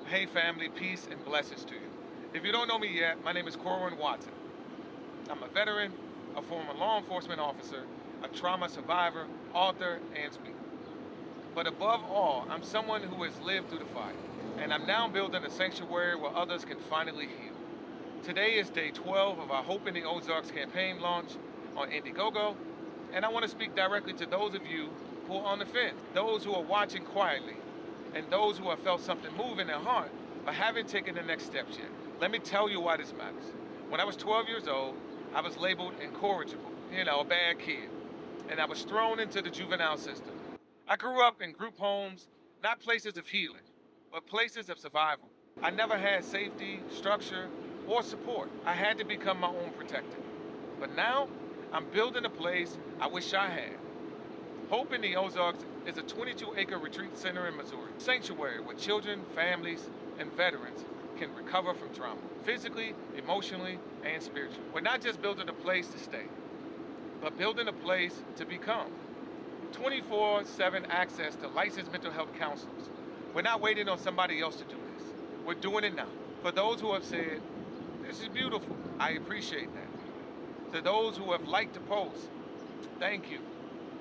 Hey family, peace and blessings to you. If you don't know me yet, my name is Corwin Watson. I'm a veteran, a former law enforcement officer, a trauma survivor, author, and speaker. But above all, I'm someone who has lived through the fire, and I'm now building a sanctuary where others can finally heal. Today is day 12 of our Hope in the Ozarks campaign launch on Indiegogo, and I want to speak directly to those of you who are on the fence, those who are watching quietly, and those who have felt something move in their heart but haven't taken the next steps yet. Let me tell you why this matters. When I was 12 years old, I was labeled incorrigible, a bad kid, and I was thrown into the juvenile system. I grew up in group homes, not places of healing, but places of survival. I never had safety, structure, or support. I had to become my own protector. But now, I'm building a place I wish I had. Hope in the Ozarks is a 22-acre retreat center in Missouri, sanctuary where children, families, and veterans can recover from trauma, physically, emotionally, and spiritually. We're not just building a place to stay, but building a place to become. 24/7 access to licensed mental health counselors. We're not waiting on somebody else to do this. We're doing it now. For those who have said, "This is beautiful," I appreciate that. To those who have liked the post, thank you.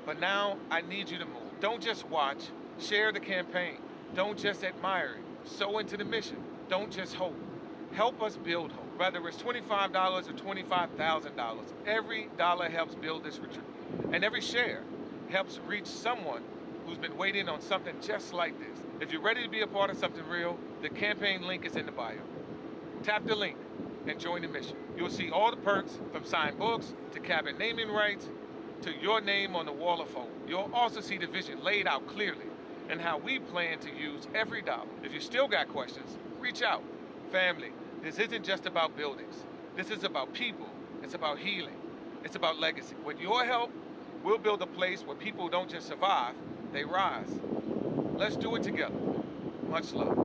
But now I need you to move. Don't just watch, share the campaign. Don't just admire it. Sow into the mission. Don't just hope. Help us build hope. Whether it's $25 or $25,000, every dollar helps build this retreat. And every share helps reach someone who's been waiting on something just like this. If you're ready to be a part of something real, the campaign link is in the bio. Tap the link and join the mission. You'll see all the perks, from signed books to cabin naming rights to your name on the wall of hope. You'll also see the vision laid out clearly and how we plan to use every dollar. If you still got questions, reach out. Family, this isn't just about buildings. This is about people. It's about healing. It's about legacy. With your help, we'll build a place where people don't just survive, they rise. Let's do it together. Much love.